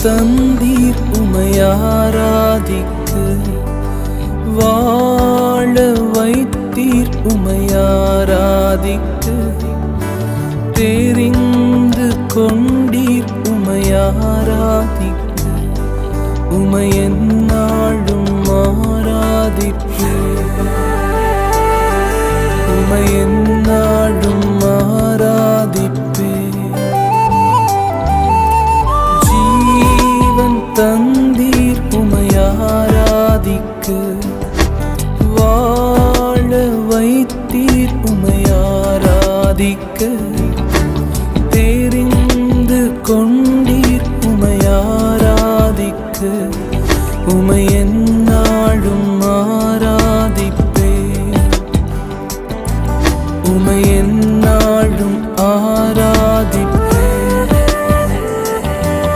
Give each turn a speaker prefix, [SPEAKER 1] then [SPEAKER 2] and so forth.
[SPEAKER 1] தந்தீர் உமையாராதிக்க வாழ வைத்தீர் உமையாராதிக்க தெரிந்து கொண்டீர் உமையாராதிக்க உமையென்னாளும் ஆராதிப்பேன் உமையென்னாளும் ஆராதிப்பேன் ஜீவன் தந்தீர் உமையாராதிக்க வாழ வைத்தீர் உமையாராதிக்க தெரிந்து கொண்டீர் உமையாராதிக்க உமையென்